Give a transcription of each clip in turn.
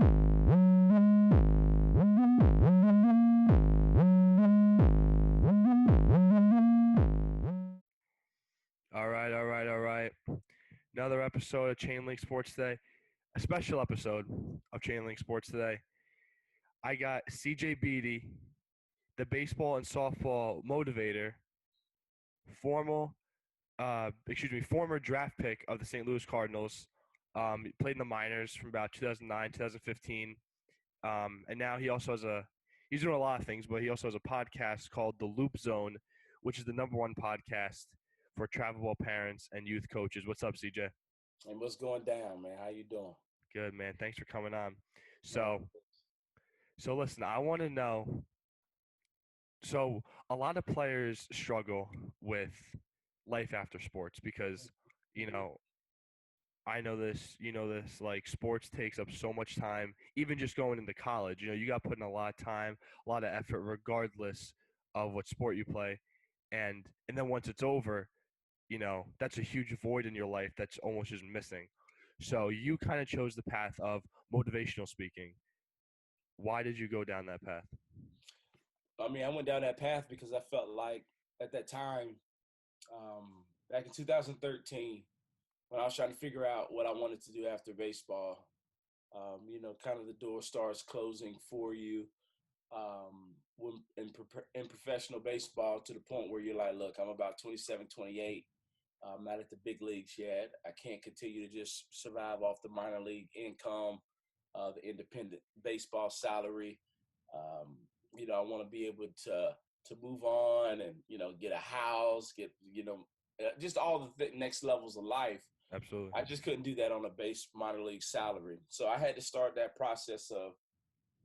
All right, all right, all right. Another episode of Chain Link Sports Today, a special episode of Chain Link Sports Today. I got CJ Beatty, the baseball and softball motivator, former draft pick of the St. Louis Cardinals. He played in the minors from about 2009, 2015, and now he's doing a lot of things, but he also has a podcast called The Loop Zone, which is the #1 podcast for travelable parents and youth coaches. What's up, CJ? And what's going down, man? How you doing? Good, man. Thanks for coming on. So listen, I want to know. So a lot of players struggle with life after sports because, you know, I know this, you know this, like sports takes up so much time, even just going into college. You got put in a lot of time, a lot of effort, regardless of what sport you play. And then once it's over, that's a huge void in your life that's almost just missing. So you kind of chose the path of motivational speaking. Why did you go down that path? I mean, I went down that path because I felt like at that time, back in 2013, when I was trying to figure out what I wanted to do after baseball, kind of the door starts closing for you in professional baseball to the point where you're like, look, I'm about 27, 28. I'm not at the big leagues yet. I can't continue to just survive off the minor league income, the independent baseball salary. I want to be able to move on and, get a house, get, just all the next levels of life. Absolutely. I just couldn't do that on a base minor league salary. So I had to start that process of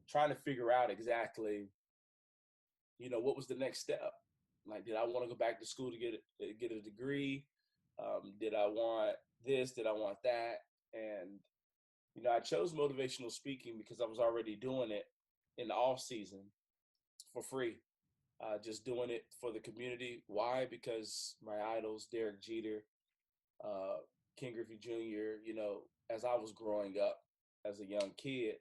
trying to figure out exactly, what was the next step? Like, did I want to go back to school to get a degree? Did I want this? Did I want that? And, I chose motivational speaking because I was already doing it in the off season for free, just doing it for the community. Why? Because my idols, Derek Jeter, King Griffey Jr., as I was growing up as a young kid,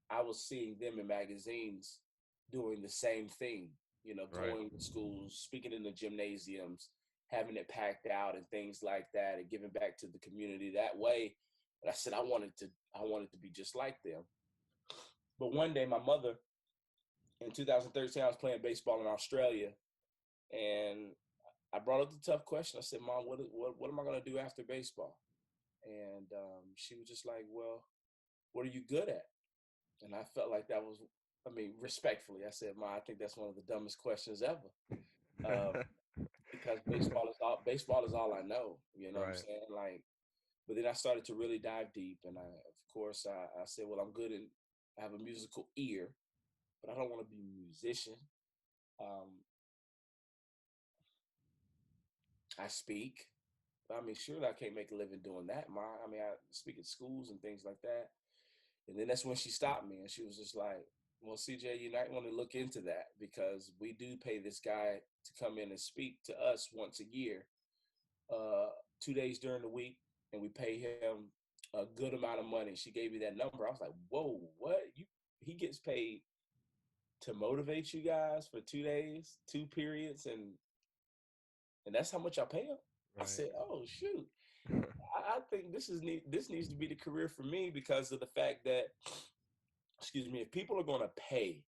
I was seeing them in magazines doing the same thing, going to schools, speaking in the gymnasiums, having it packed out and things like that, and giving back to the community that way. And I said I wanted to be just like them. But one day my mother, in 2013, I was playing baseball in Australia, and I brought up the tough question. I said, Mom, what am I going to do after baseball? And she was just like, well, what are you good at? And I felt like that was, respectfully, I said, Mom, I think that's one of the dumbest questions ever. Because baseball is all I know, Right. what I'm saying? Like, but then I started to really dive deep. And I said, well, I'm good and I have a musical ear, but I don't want to be a musician. I speak. Surely I can't make a living doing that, Ma. I speak at schools and things like that. And then that's when she stopped me, and she was just like, well, CJ, you might want to look into that because we do pay this guy to come in and speak to us once a year, 2 days during the week, and we pay him a good amount of money. She gave me that number. I was like, whoa, what? He gets paid to motivate you guys for 2 days, 2 periods, and that's how much I pay him? Right. I said, oh, shoot. I think this needs to be the career for me because of the fact that, if people are going to pay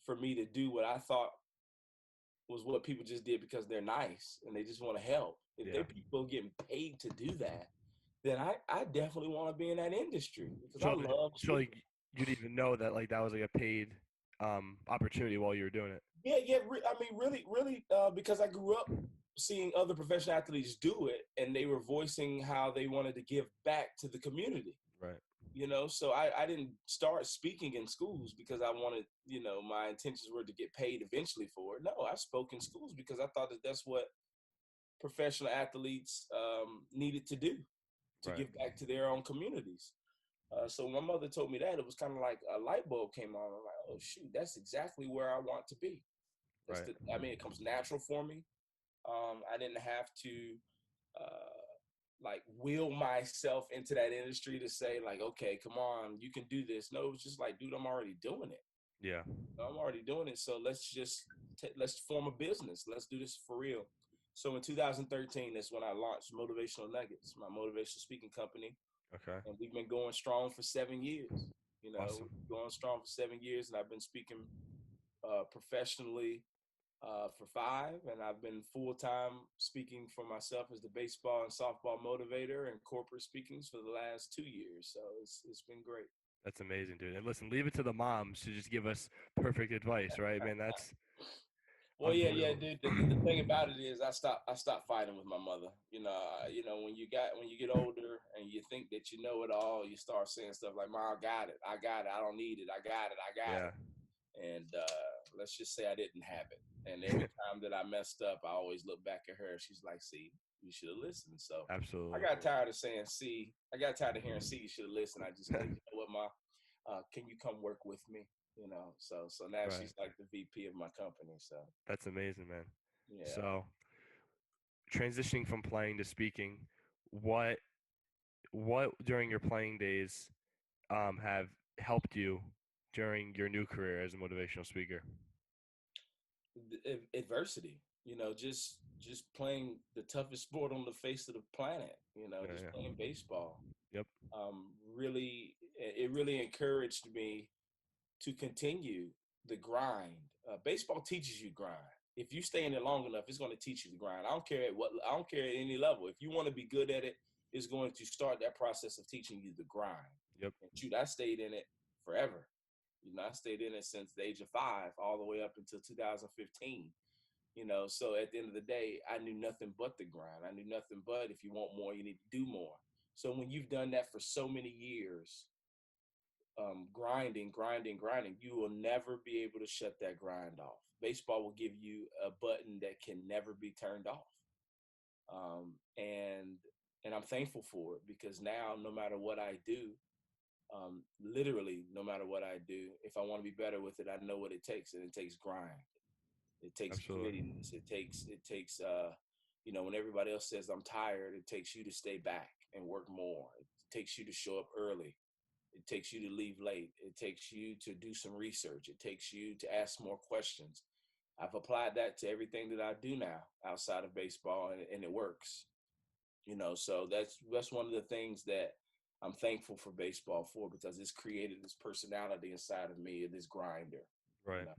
for me to do what I thought was what people just did because they're nice and they just want to help, if they're people getting paid to do that, then I definitely want to be in that industry because I love so like you didn't even know that that was like a paid opportunity while you were doing it. Yeah. Really, because I grew up seeing other professional athletes do it, and they were voicing how they wanted to give back to the community. Right. So I didn't start speaking in schools because I wanted, my intentions were to get paid eventually for it. No, I spoke in schools because I thought that that's what professional athletes needed to do to give back to their own communities. So when my mother told me that, it was kind of like a light bulb came on. I'm like, oh, shoot, that's exactly where I want to be. It comes natural for me. I didn't have to like will myself into that industry to say like, okay, come on, you can do this. No, it was just like, dude, I'm already doing it. Yeah. I'm already doing it. So let's form a business. Let's do this for real. So in 2013, that's when I launched Motivational Nuggets, my motivational speaking company. Okay. And we've been going strong for 7 years. You know, Awesome. going strong for 7 years. And I've been speaking professionally for 5. And I've been full-time speaking for myself as the baseball and softball motivator and corporate speakings for the last 2 years. So it's been great. That's amazing, dude. And listen, leave it to the moms to just give us perfect advice, right, man? That's Well, yeah, unbelievable. dude. The thing about it is, I stopped fighting with my mother. When you get older and you think that you know it all, you start saying stuff like, "Mom, I got it. I got it. I don't need it. I got it. I got Yeah, it." And let's just say I didn't have it. And every time that I messed up, I always look back at her. She's like, "See, you should have listened." So I absolutely. got tired of saying, "See," I got tired of hearing, "See, you should have listened." I just said, "You know what, Ma? Can you come work with me?" So now Right. she's like the VP of my company. So That's amazing, man. yeah. So, transitioning from playing to speaking, what what during your playing days have helped you during your new career as a motivational speaker? Adversity, just playing the toughest sport on the face of the planet, Yeah, just yeah. playing baseball. Yep. Really, it really encouraged me to continue the grind. Baseball teaches you grind. If you stay in it long enough, it's going to teach you the grind. I don't care at any level. If you want to be good at it, it's going to start that process of teaching you the grind. Yep. And shoot, I stayed in it forever. I stayed in it since the age of 5 all the way up until 2015. So at the end of the day, I knew nothing but the grind. I knew nothing but if you want more, you need to do more. So when you've done that for so many years, grinding, you will never be able to shut that grind off. Baseball will give you a button that can never be turned off. And I'm thankful for it because now, no matter what I do, literally, no matter what I do, if I want to be better with it, I know what it takes, and it takes grind. It takes Absolutely. grittiness. It takes when everybody else says I'm tired, it takes you to stay back and work more. It takes you to show up early. It takes you to leave late. It takes you to do some research. It takes you to ask more questions. I've applied that to everything that I do now outside of baseball, and it works. So that's one of the things that I'm thankful for baseball for because it's created this personality inside of me, this grinder. You Right. know.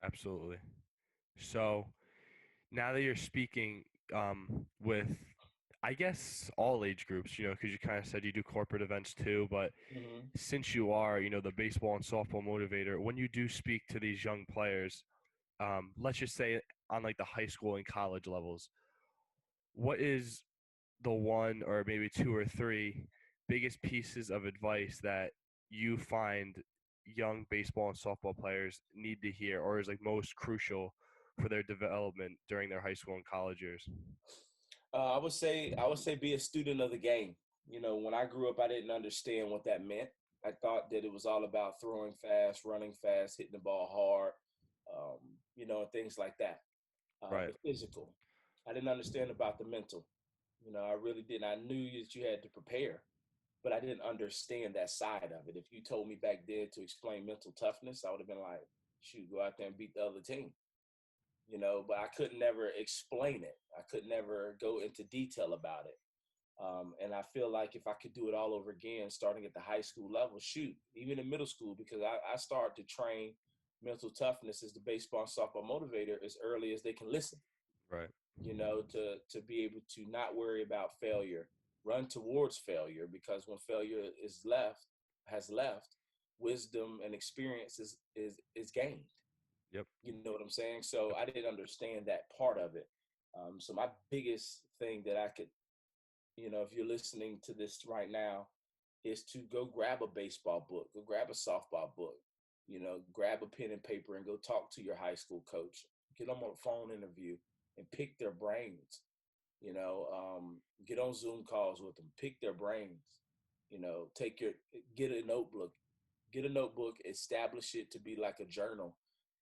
Absolutely. So now that you're speaking with, I guess, all age groups, because you kind of said you do corporate events too, but Mm-hmm. since you are, the baseball and softball motivator, when you do speak to these young players, let's just say on like the high school and college levels, what is the one or maybe two or three biggest pieces of advice that you find young baseball and softball players need to hear or is like most crucial for their development during their high school and college years? I would say be a student of the game. When I grew up, I didn't understand what that meant. I thought that it was all about throwing fast, running fast, hitting the ball hard, and things like that. Right, The physical. I didn't understand about the mental. I really didn't. I knew that you had to prepare, but I didn't understand that side of it. If you told me back then to explain mental toughness, I would have been like, shoot, go out there and beat the other team. But I could never explain it. I could never go into detail about it. And I feel like if I could do it all over again, starting at the high school level, shoot, even in middle school, because I started to train mental toughness as the baseball and softball motivator as early as they can listen, right. to be able to not worry about failure, run towards failure, because when failure has left, wisdom and experience is gained. Yep. You know what I'm saying? So Yep. I didn't understand that part of it. So my biggest thing that I could, if you're listening to this right now, is to go grab a baseball book, go grab a softball book, grab a pen and paper and go talk to your high school coach, get them on a phone interview and pick their brains, get on Zoom calls with them, pick their brains, take get a notebook, establish it to be like a journal.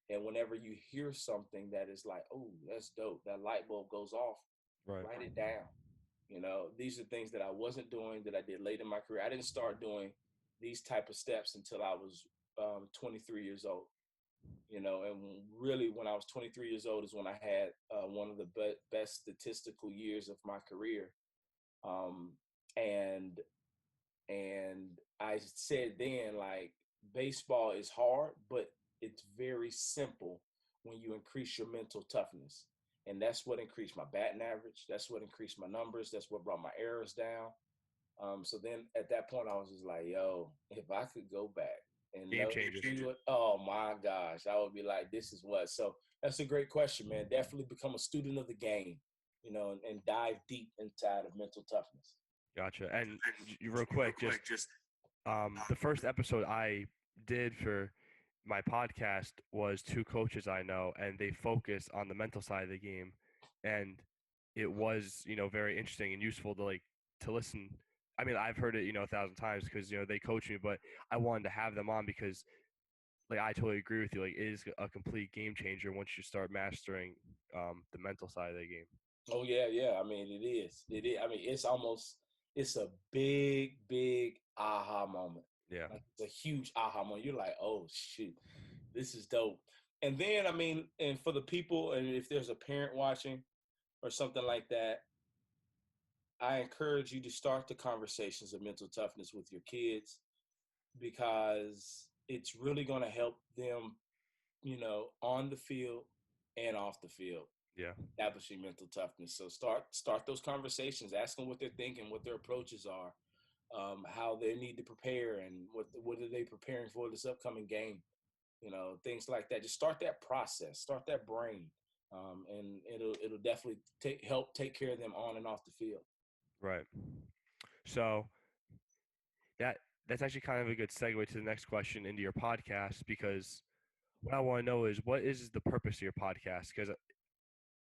And whenever you hear something that is like, oh, that's dope, that light bulb goes off, Right. write it down. You know, these are things that I wasn't doing that I did late in my career. I didn't start doing these type of steps until I was 23 years old. You know, and really when I was 23 years old is when I had one of the best statistical years of my career. Um, and I said then, like, baseball is hard, but it's very simple when you increase your mental toughness. And that's what increased my batting average. That's what increased my numbers. That's what brought my errors down. So then at that point, I was just like, yo, if I could go back and Game know changer. what, oh my gosh, I would be like, this is what. So that's a great question, man. Definitely become a student of the game, you know, and dive deep inside of mental toughness. Gotcha. And real quick, just the first episode I did for my podcast was two coaches I know, and they focus on the mental side of the game, and it was very interesting and useful to to listen. I mean, I've heard it 1,000 times because they coach me, but I wanted to have them on because I totally agree with you. Like, it is a complete game changer once you start mastering the mental side of the game. Oh yeah, yeah. I mean, it is. It is. I mean, it's a big aha moment. Yeah. Like, it's a huge aha moment. You're like, oh shoot, this is dope. And then I mean, and for the people, and if there's a parent watching or something like that, I encourage you to start the conversations of mental toughness with your kids because it's really going to help them, you know, on the field and off the field, Yeah. establishing mental toughness. So start those conversations, ask them what they're thinking, what their approaches are, how they need to prepare, and what are they preparing for this upcoming game. You know, things like that. Just start that process, start that brain, and it'll definitely help take care of them on and off the field. Right. So that that's actually kind of a good segue to the next question into your podcast, because what I want to know is, what is the purpose of your podcast? Because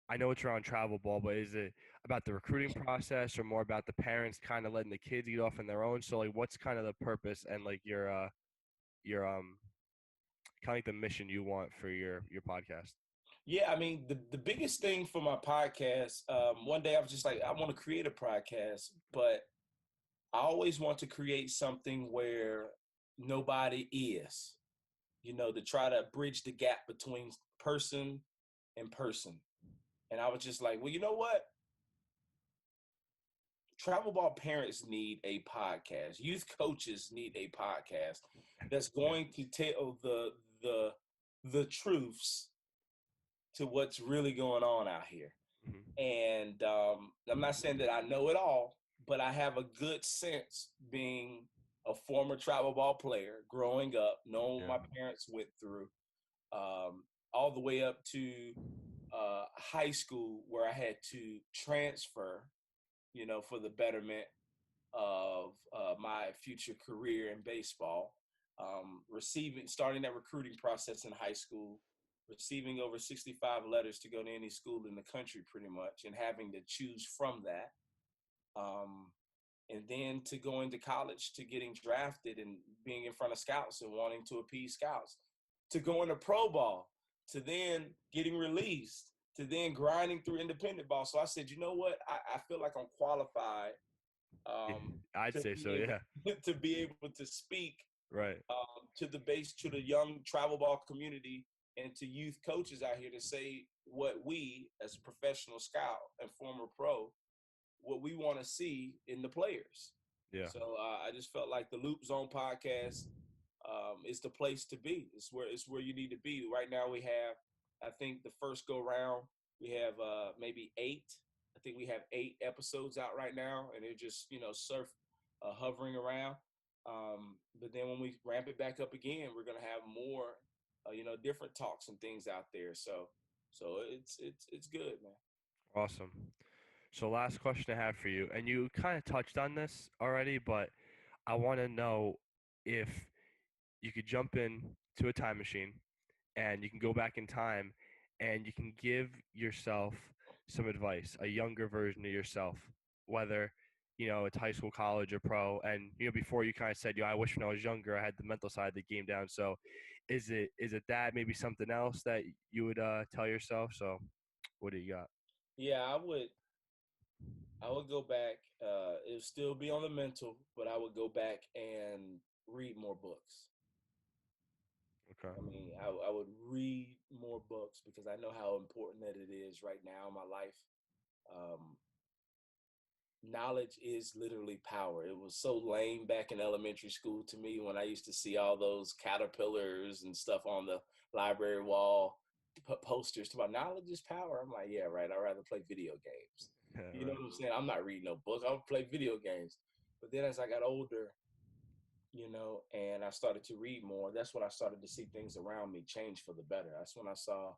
I know it's around travel ball, but is it about the recruiting process or more about the parents kind of letting the kids get off on their own? So what's kind of the purpose and your kind of like the mission you want for your podcast? Yeah, I mean, the biggest thing for my podcast, one day I was just like, I want to create a podcast, but I always want to create something where nobody is, you know, to try to bridge the gap between person and person. And I was just like, well, you know what? Travel ball parents need a podcast. Youth coaches need a podcast that's Yeah. going to tell the truths to what's really going on out here. Hmm. And I'm not saying that I know it all, but I have a good sense being a former travel ball player, growing up, knowing what Yeah. my parents went through, all the way up to high school where I had to transfer, you know, for the betterment of my future career in baseball. Starting that recruiting process in high school, receiving over 65 letters to go to any school in the country pretty much, and having to choose from that. Um, and then to going to college, to getting drafted and being in front of scouts and wanting to appease scouts, to going to pro ball, to then getting released, to then grinding through independent ball. So I said, you know what? I feel like I'm qualified Yeah, um, I'd say so. Yeah. to be able to speak Right. to the young travel ball community and to youth coaches out here to say what we, as a professional scout and former pro, what we want to see in the players. Yeah. So I just felt like the Loop Zone podcast is the place to be. It's where you need to be. Right now we have, I think the first go round we have maybe 8. I think we have 8 episodes out right now, and they're just hovering around. But then when we ramp it back up again, we're gonna have more, different talks and things out there. So it's good, man. Awesome. So last question I have for you, and you kind of touched on this already, but I want to know if you could jump in to a time machine and you can go back in time and you can give yourself some advice, a younger version of yourself, whether it's high school, college, or pro. And before you kind of said, I wish when I was younger I had the mental side of the game down. So is it that, maybe something else that you would tell yourself? So what do you got? Yeah, I would. I would go back. It would still be on the mental, but I would go back and read more books. Okay. I mean, I would read more books because I know how important that it is right now in my life. Um, Knowledge is literally power. It was so lame back in elementary school to me when I used to see all those caterpillars and stuff on the library wall, put posters about knowledge is power. I'm like, yeah, right. I'd rather play video games. Yeah, You know right. what I'm saying? I'm not reading no book. I would play video games. But then as I got older, and I started to read more, that's when I started to see things around me change for the better. That's when I saw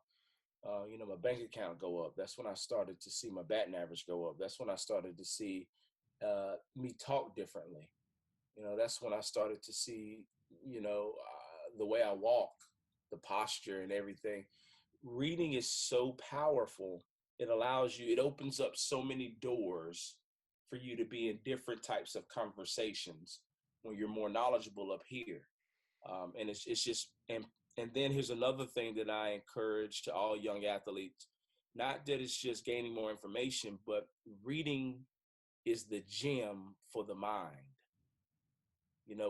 my bank account go up. That's when I started to see my batting average go up. That's when I started to see me talk differently. That's when I started to see, the way I walk, the posture and everything. Reading is so powerful. It opens up so many doors for you to be in different types of conversations when you're more knowledgeable up here. And it's just, and then here's another thing that I encourage to all young athletes, not that it's just gaining more information, but reading is the gym for the mind.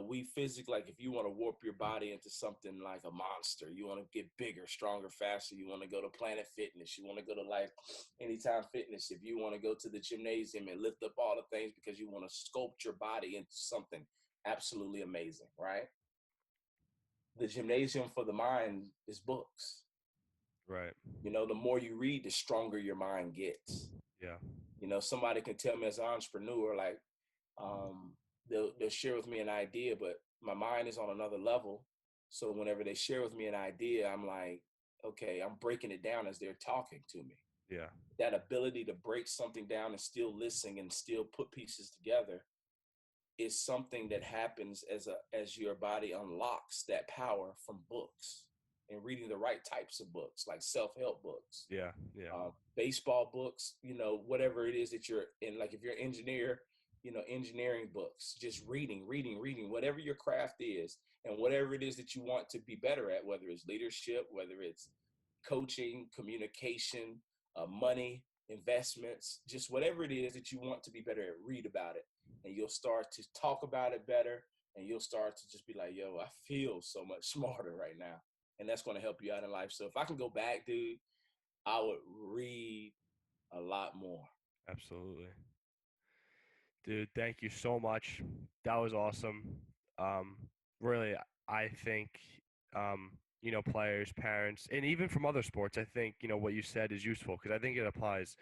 We physically, like if you want to warp your body into something like a monster, you want to get bigger, stronger, faster, you want to go to Planet Fitness, you want to go to like Anytime Fitness, if you want to go to the gymnasium and lift up all the things because you want to sculpt your body into something absolutely amazing, right? The gymnasium for the mind is books. Right. The more you read, the stronger your mind gets. Yeah. Somebody can tell me as an entrepreneur, like, um, they'll share with me an idea, but my mind is on another level. So whenever they share with me an idea, I'm like, okay, I'm breaking it down as they're talking to me. Yeah. That ability to break something down and still listen and still put pieces together is something that happens as your body unlocks that power from books and reading the right types of books, like self-help books, Yeah. Yeah. baseball books, whatever it is that you're in. Like if you're an engineer, engineering books, just reading, whatever your craft is and whatever it is that you want to be better at, whether it's leadership, whether it's coaching, communication, money, investments, just whatever it is that you want to be better at, read about it. And you'll start to talk about it better. And you'll start to just be like, yo, I feel so much smarter right now. And that's going to help you out in life. So if I can go back, dude, I would read a lot more. Absolutely. Dude, thank you so much. That was awesome. Um, really, I think, players, parents, and even from other sports, I think, what you said is useful because I think it applies,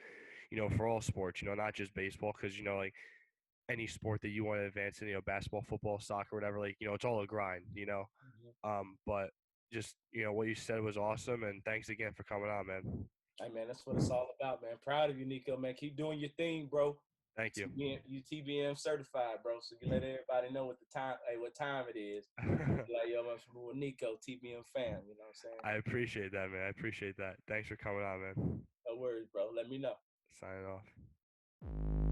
for all sports, not just baseball, because, like any sport that you want to advance in, basketball, football, soccer, whatever, like, it's all a grind. Mhm. But just, what you said was awesome. And thanks again for coming on, man. Hey, man, that's what it's all about, man. Proud of you, Nico, man. Keep doing your thing, bro. Thank you. You TBM certified, bro. So you let everybody know what time it is. Like, yo, I'm from Nico, TBM fam. You know what I'm saying? I appreciate that, man. I appreciate that. Thanks for coming on, man. No worries, bro. Let me know. Signing off.